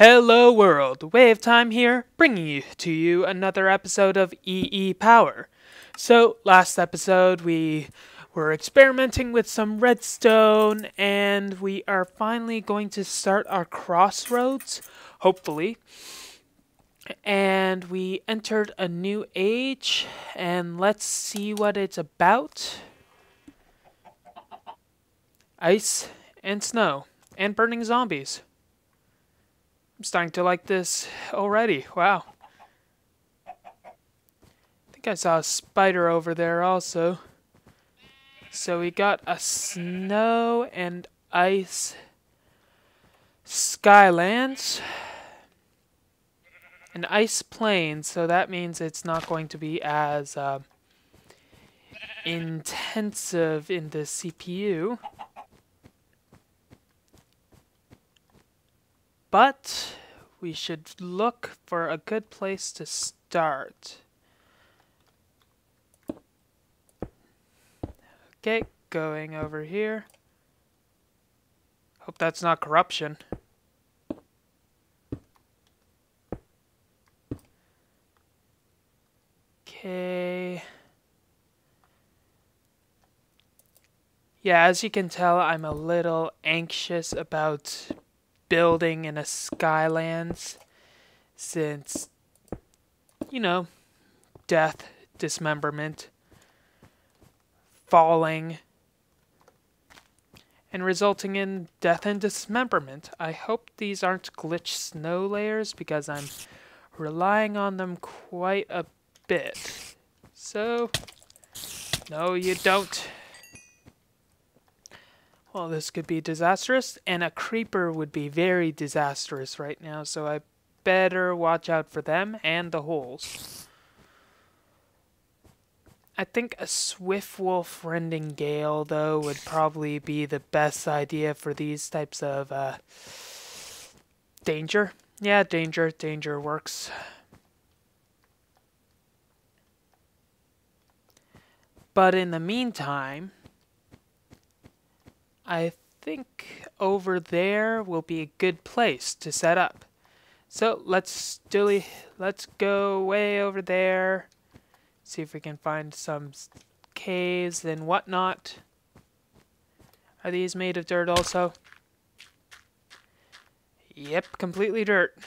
Hello world, Wave Time here, bringing you another episode of EEPower. So, last episode we were experimenting with some redstone, and we are finally going to start our Crossroads, hopefully. And we entered a new age, and let's see what it's about. Ice and snow, and burning zombies. I'm starting to like this already. Wow. I think I saw a spider over there also. So we got a snow and ice skylands. An ice plane, so that means it's not going to be as intensive in the CPU. But we should look for a good place to start. Okay, going over here. Hope that's not corruption. Okay. Yeah, as you can tell, I'm a little anxious about building in a Skylands, since, you know, death, dismemberment, falling, and resulting in death and dismemberment. I hope these aren't glitched snow layers, because I'm relying on them quite a bit. So, no you don't. Well, this could be disastrous, and a creeper would be very disastrous right now, so I better watch out for them and the holes. I think a swift wolf rending gale, though, would probably be the best idea for these types of danger. Yeah, danger works. But in the meantime, I think over there will be a good place to set up. So let's go way over there. See if we can find some caves and whatnot. Are these made of dirt also? Yep, completely dirt.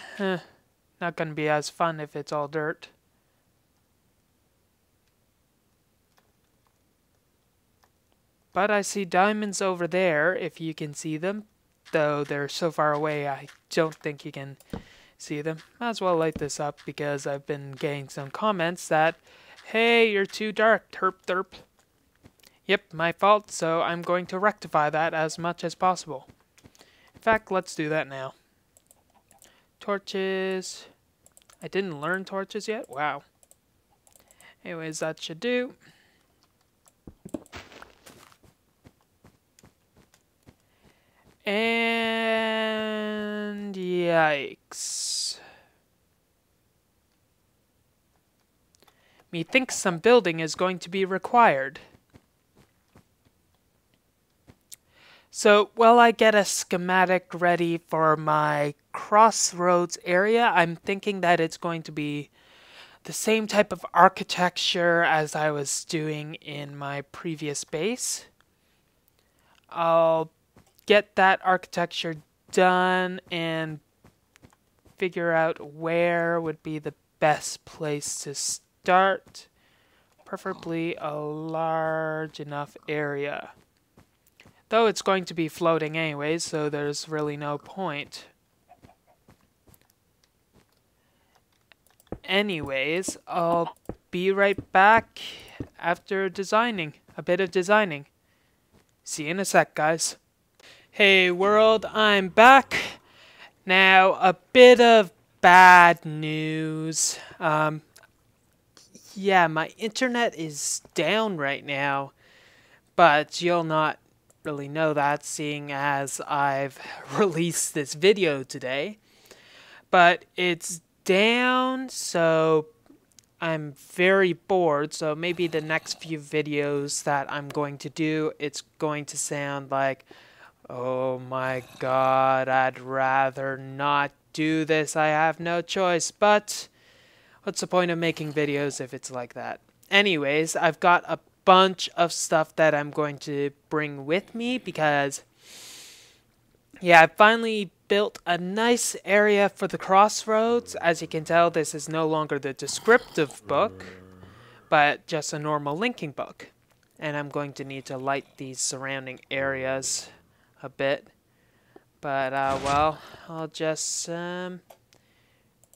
Not gonna be as fun if it's all dirt. But I see diamonds over there, if you can see them. Though they're so far away, I don't think you can see them. Might as well light this up, because I've been getting some comments that, hey, you're too dark, terp derp. Yep, my fault, so I'm going to rectify that as much as possible. In fact, let's do that now. Torches. I didn't learn torches yet? Wow. Anyways, that should do. And yikes. Methinks some building is going to be required. So, while I get a schematic ready for my Crossroads area, I'm thinking that it's going to be the same type of architecture as I was doing in my previous base. I'll get that architecture done and figure out where would be the best place to start. Preferably a large enough area. Though it's going to be floating anyways, so there's really no point. Anyways, I'll be right back after designing. A bit of designing. See you in a sec, guys. Hey world, I'm back. Now, a bit of bad news. Yeah, my internet is down right now, but you'll not really know that, seeing as I've released this video today. But it's down, so I'm very bored, so maybe the next few videos that I'm going to do, it's going to sound like Oh my god, I'd rather not do this. I have no choice, but what's the point of making videos if it's like that? Anyways, I've got a bunch of stuff that I'm going to bring with me because, yeah, I finally built a nice area for the Crossroads. As you can tell, this is no longer the descriptive book, but just a normal linking book. And I'm going to need to light these surrounding areas a bit. But, well, I'll just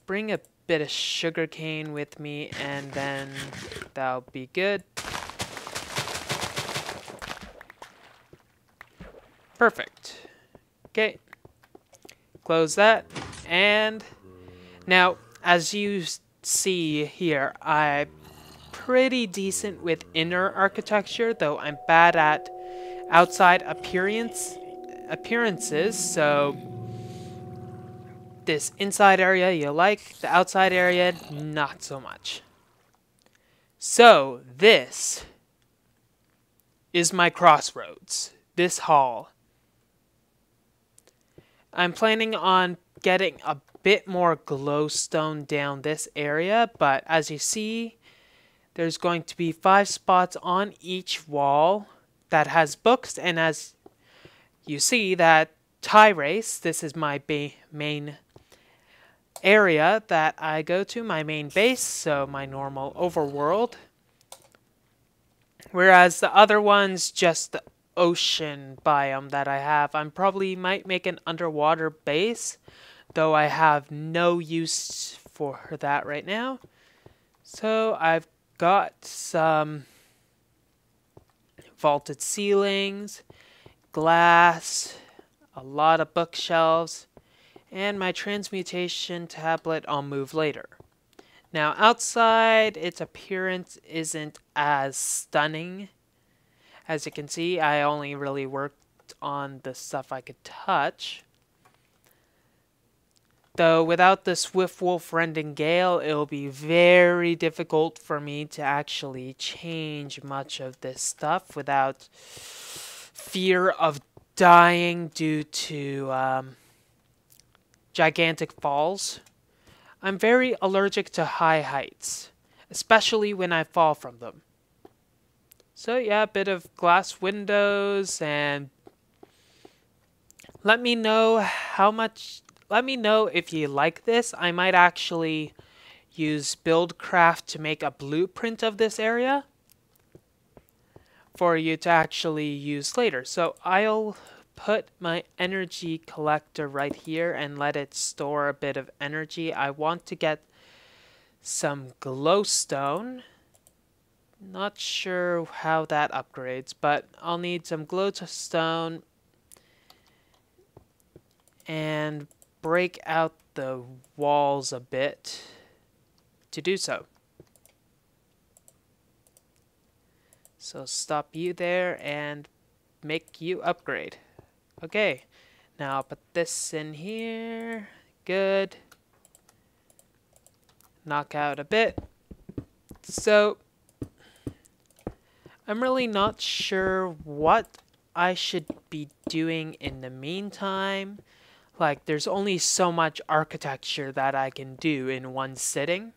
bring a bit of sugarcane with me, and then that'll be good. Perfect. Okay. Close that. And now, as you see here, I'm pretty decent with inner architecture, though I'm bad at outside appearances, so this inside area you like, the outside area not so much. So this is my Crossroads, this hall. I'm planning on getting a bit more glowstone down this area, but as you see, there's going to be 5 spots on each wall that has books, and as you see that tie race, this is my main area that I go to, my main base, so my normal overworld. Whereas the other one's just the ocean biome that I have. I probably might make an underwater base, though I have no use for that right now. So I've got some vaulted ceilings, glass, a lot of bookshelves, and my transmutation tablet I'll move later. Now outside, its appearance isn't as stunning. As you can see, I only really worked on the stuff I could touch. Though without the Swift Wolf Rending Gale, it'll be very difficult for me to actually change much of this stuff without fear of dying due to gigantic falls. I'm very allergic to high heights, especially when I fall from them. So yeah, a bit of glass windows, and let me know if you like this. I might actually use Buildcraft to make a blueprint of this area for you to actually use later. So I'll put my energy collector right here and let it store a bit of energy. I want to get some glowstone. Not sure how that upgrades, but I'll need some glowstone and break out the walls a bit to do so. So stop you there and make you upgrade. Okay, now I'll put this in here. Good. Knock out a bit. So I'm really not sure what I should be doing in the meantime. Like, there's only so much architecture that I can do in one sitting.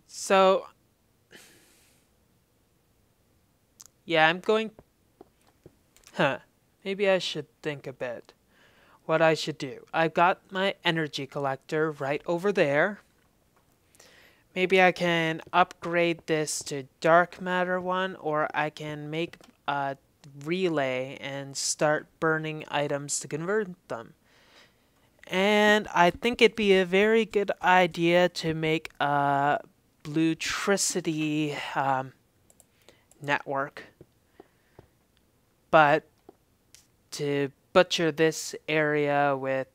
So, yeah, maybe I should think a bit what I should do. I've got my energy collector right over there. Maybe I can upgrade this to dark matter one, or I can make a relay and start burning items to convert them. And I think it'd be a very good idea to make a bluetricity network. But to butcher this area with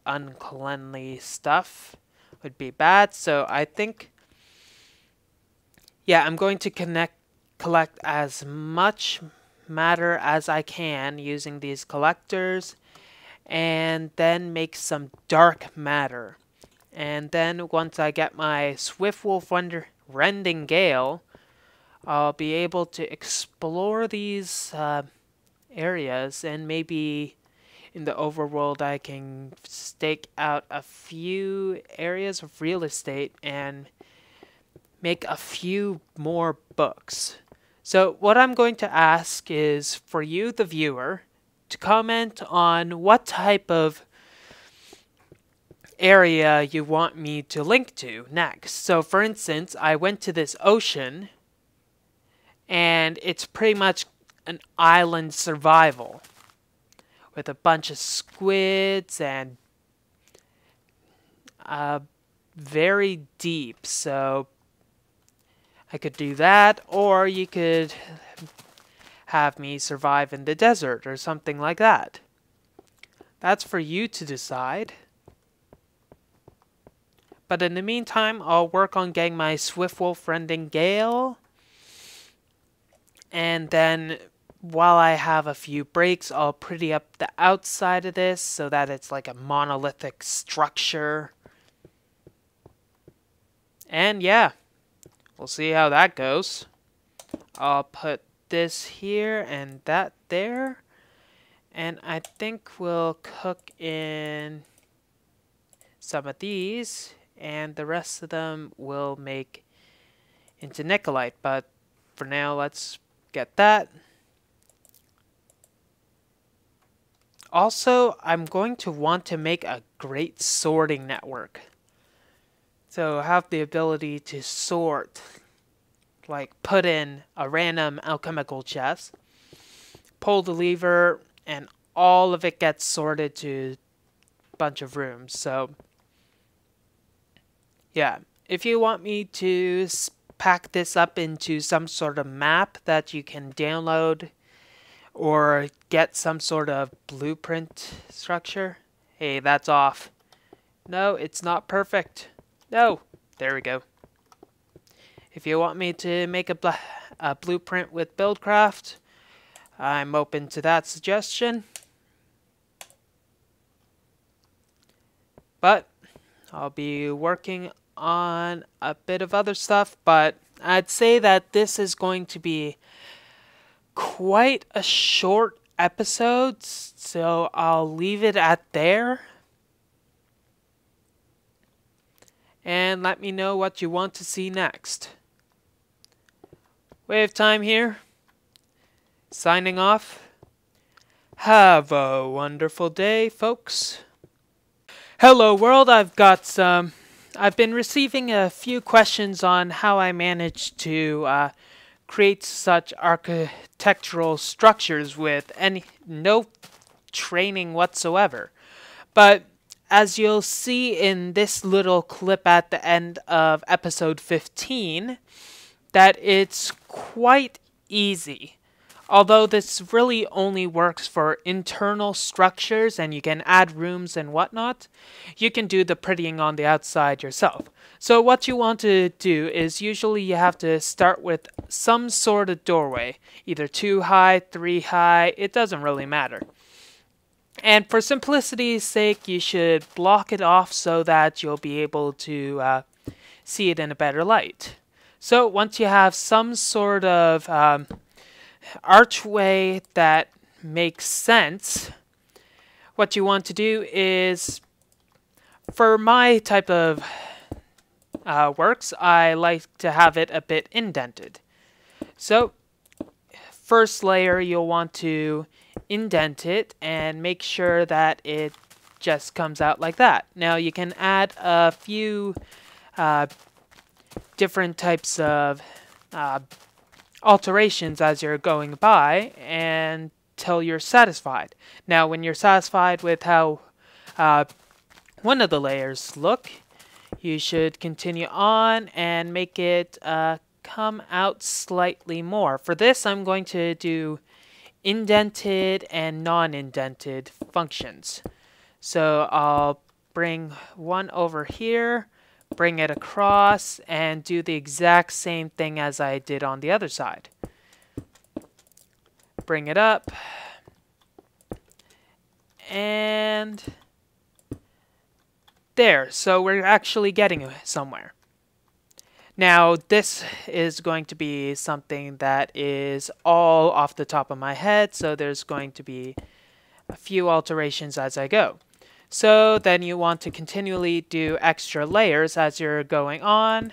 uncleanly stuff would be bad, so I think, yeah, I'm going to collect as much matter as I can using these collectors, and then make some dark matter. And then once I get my Swift Wolf Rending Gale, I'll be able to explore these areas, and maybe in the overworld I can stake out a few areas of real estate and make a few more books. So what I'm going to ask is for you, the viewer, to comment on what type of area you want me to link to next. So for instance, I went to this ocean and it's pretty much an island survival with a bunch of squids and very deep. So I could do that, or you could have me survive in the desert or something like that. That's for you to decide. But in the meantime, I'll work on getting my Swiftwolf friend in Gale. And then while I have a few breaks, I'll pretty up the outside of this so that it's like a monolithic structure. And yeah, we'll see how that goes. I'll put this here and that there. And I think we'll cook in some of these, and the rest of them will make into Nikolite. But for now, let's get that. Also, I'm going to want to make a great sorting network. So have the ability to sort, like put in a random alchemical chest, pull the lever, and all of it gets sorted to a bunch of rooms. So yeah, if you want me to pack this up into some sort of map that you can download or get some sort of blueprint structure. Hey, that's off. No, it's not perfect. No, there we go. If you want me to make a blueprint with Buildcraft, I'm open to that suggestion. But I'll be working on a bit of other stuff, but I'd say that this is going to be quite a short episode, so I'll leave it at there. And let me know what you want to see next. Wave time here. Signing off. Have a wonderful day, folks. Hello world, I've been receiving a few questions on how I managed to create such architectural structures with no training whatsoever. But as you'll see in this little clip at the end of episode 15, that it's quite easy. Although this really only works for internal structures and you can add rooms and whatnot, you can do the prettying on the outside yourself. So what you want to do is usually you have to start with some sort of doorway, either 2 high, 3 high, it doesn't really matter. And for simplicity's sake, you should block it off so that you'll be able to see it in a better light. So once you have some sort of archway that makes sense, what you want to do is, for my type of works, I like to have it a bit indented. So first layer, you'll want to indent it and make sure that it just comes out like that. Now you can add a few different types of alterations as you're going by until you're satisfied. Now when you're satisfied with how one of the layers look, you should continue on and make it come out slightly more. For this I'm going to do indented and non-indented functions. So I'll bring one over here, bring it across, and do the exact same thing as I did on the other side. Bring it up, and there. So we're actually getting somewhere. Now, this is going to be something that is all off the top of my head, so there's going to be a few alterations as I go. So then you want to continually do extra layers as you're going on,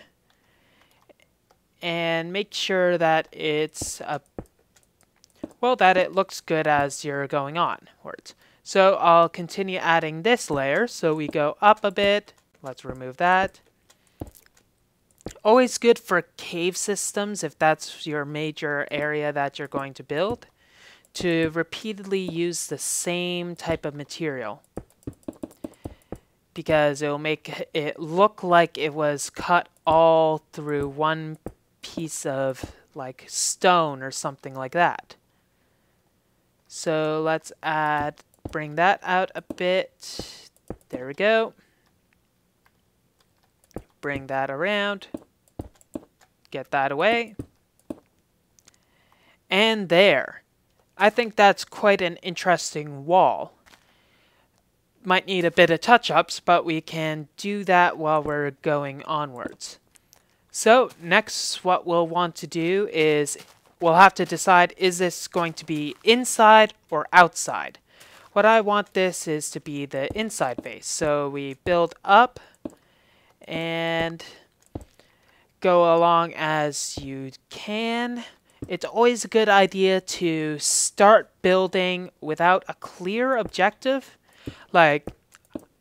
and make sure that it's that it looks good as you're going onwards. So I'll continue adding this layer. So we go up a bit. Let's remove that. Always good for cave systems, if that's your major area that you're going to build, to repeatedly use the same type of material, because it'll make it look like it was cut all through one piece of like stone or something like that. So let's bring that out a bit. There we go. Bring that around. Get that away. And there. I think that's quite an interesting wall. Might need a bit of touch-ups, but we can do that while we're going onwards. So next, what we'll want to do is we'll have to decide, is this going to be inside or outside? What I want this is to be the inside face. So we build up and go along as you can. It's always a good idea to start building without a clear objective. Like,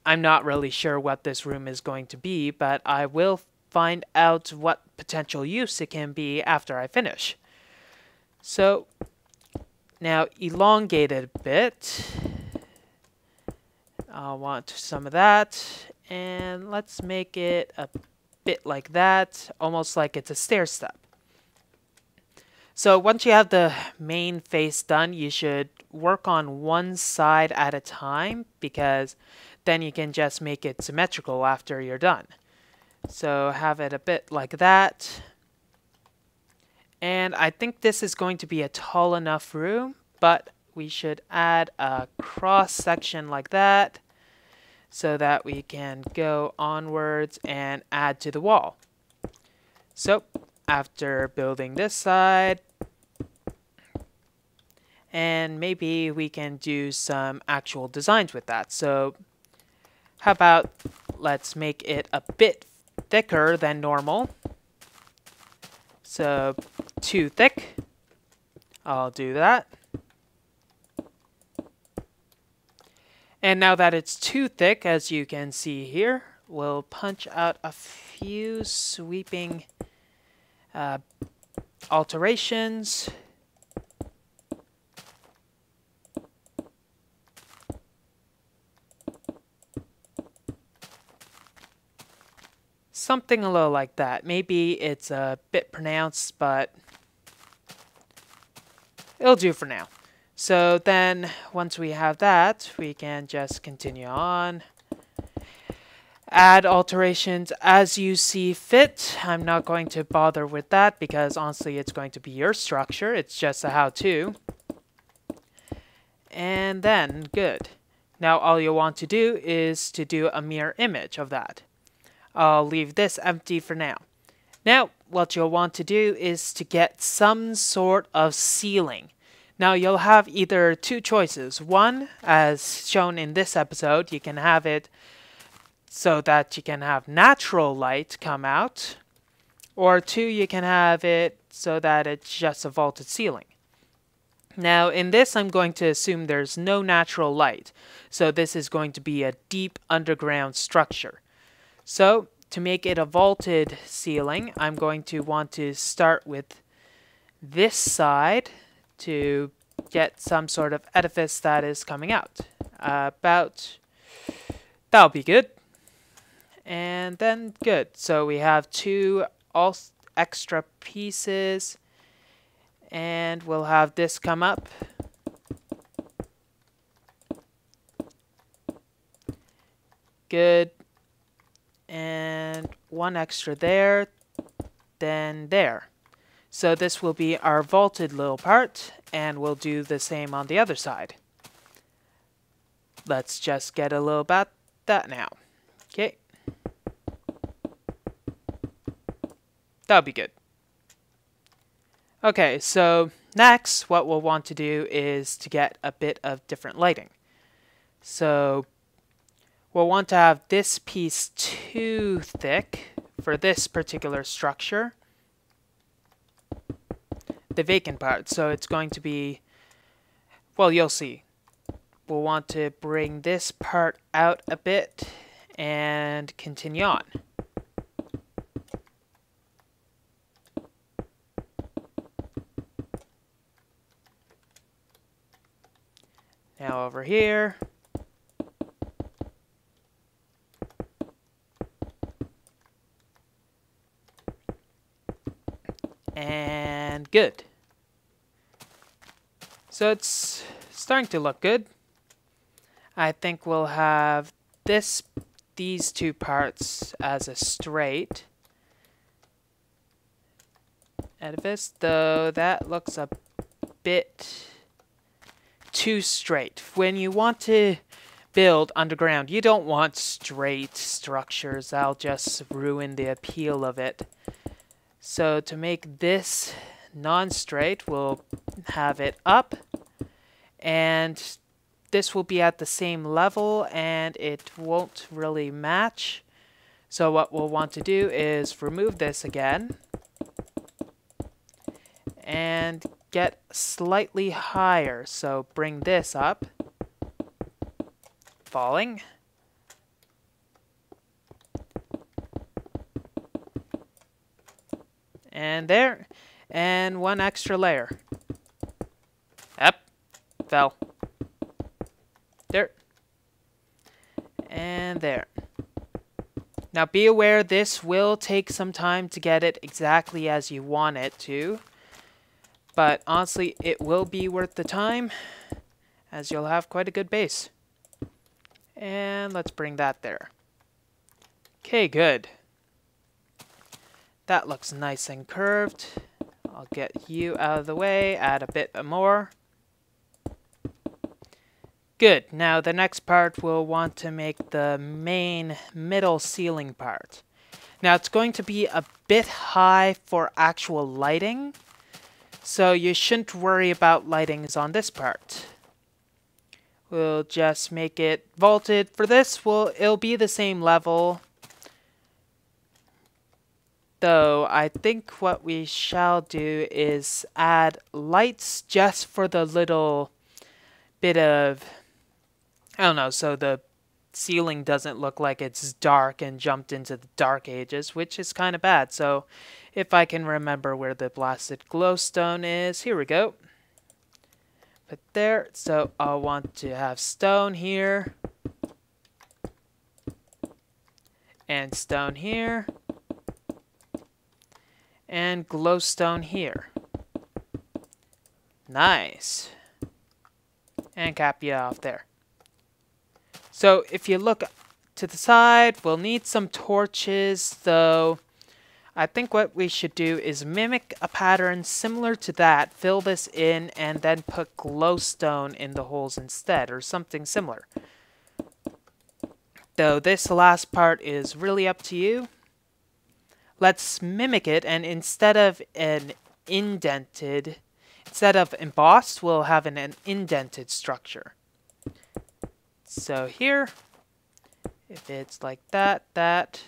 I'm not really sure what this room is going to be, but I will find out what potential use it can be after I finish. So now elongate it a bit. I'll want some of that, and let's make it a bit like that, almost like it's a stair step. So once you have the main face done, you should work on one side at a time, because then you can just make it symmetrical after you're done. So have it a bit like that. And I think this is going to be a tall enough room, but we should add a cross section like that so that we can go onwards and add to the wall. So after building this side, and maybe we can do some actual designs with that. So how about let's make it a bit thicker than normal. So too thick. I'll do that. And now that it's too thick, as you can see here, we'll punch out a few sweeping alterations. Something a little like that. Maybe it's a bit pronounced, but it'll do for now. So then, once we have that, we can just continue on. Add alterations as you see fit. I'm not going to bother with that because honestly it's going to be your structure. It's just a how-to. And then, good. Now all you'll want to do is to do a mirror image of that. I'll leave this empty for now. Now, what you'll want to do is to get some sort of ceiling. Now, you'll have either two choices. One, as shown in this episode, you can have it so that you can have natural light come out. Or two, you can have it so that it's just a vaulted ceiling. Now, in this, I'm going to assume there's no natural light. So this is going to be a deep underground structure. So, to make it a vaulted ceiling, I'm going to want to start with this side to get some sort of edifice that is coming out. That'll be good. And then, good. So we have two extra pieces, and we'll have this come up. Good. And one extra there, then there. So this will be our vaulted little part, and we'll do the same on the other side. Let's just get a little about that now. Okay. That'll be good. Okay, so next what we'll want to do is to get a bit of different lighting. So we'll want to have this piece too thick for this particular structure, the vacant part. So it's going to be, well, you'll see. We'll want to bring this part out a bit and continue on. Now over here. And good. So it's starting to look good. I think we'll have these two parts as a straight edifice, though that looks a bit too straight. When you want to build underground, you don't want straight structures. That'll just ruin the appeal of it. So to make this non-straight, we'll have it up, and this will be at the same level and it won't really match. So what we'll want to do is remove this again and get slightly higher. So bring this up, falling. And there, and one extra layer. Up, fell. There. And there. Now be aware this will take some time to get it exactly as you want it to. But honestly, it will be worth the time, as you'll have quite a good base. And let's bring that there. Okay, good. That looks nice and curved. I'll get you out of the way, add a bit more. Good. Now the next part we'll want to make the main middle ceiling part. Now it's going to be a bit high for actual lighting, so you shouldn't worry about lightings on this part. We'll just make it vaulted. For this, it'll be the same level. Though I think what we shall do is add lights just for the little bit of, I don't know, so the ceiling doesn't look like it's dark and jumped into the dark ages, which is kind of bad. So if I can remember where the blasted glowstone is, here we go. Put there. So I'll want to have stone here. And stone here. And glowstone here. Nice. And cap you off there. So if you look to the side, we'll need some torches, though I think what we should do is mimic a pattern similar to that, fill this in, and then put glowstone in the holes instead, or something similar. Though this last part is really up to you. Let's mimic it, and instead of embossed, we'll have an indented structure. So here, if it's like that,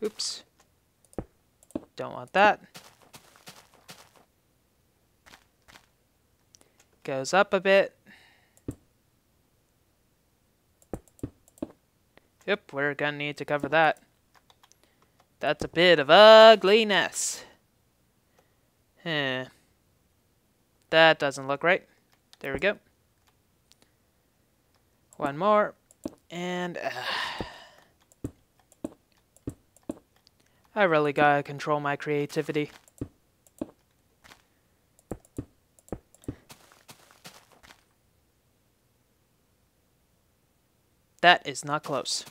oops, don't want that. Goes up a bit. Yep, we're gonna need to cover that. That's a bit of ugliness. That doesn't look right. There we go. One more. And I really gotta control my creativity. That is not close.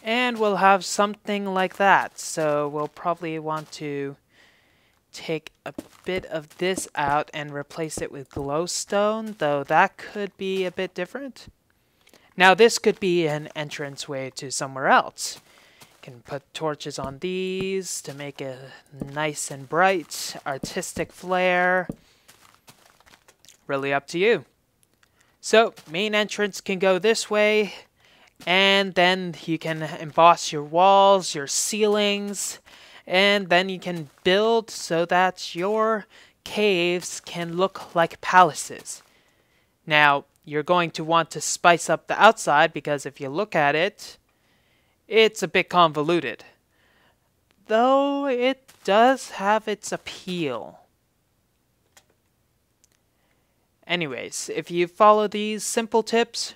And we'll have something like that. So we'll probably want to take a bit of this out and replace it with glowstone, though that could be a bit different. Now this could be an entranceway to somewhere else. You can put torches on these to make it nice and bright, artistic flair. Really up to you. So, main entrance can go this way, and then you can emboss your walls, your ceilings, and then you can build so that your caves can look like palaces. Now, you're going to want to spice up the outside because if you look at it, it's a bit convoluted. Though it does have its appeal. Anyways, if you follow these simple tips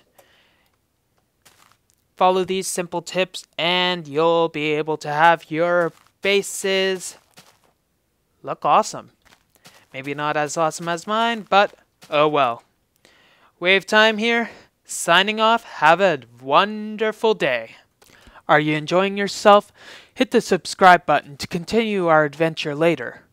and you'll be able to have your bases look awesome. Maybe not as awesome as mine, but oh well. Wave Time here, signing off. Have a wonderful day. Are you enjoying yourself? Hit the subscribe button to continue our adventure later.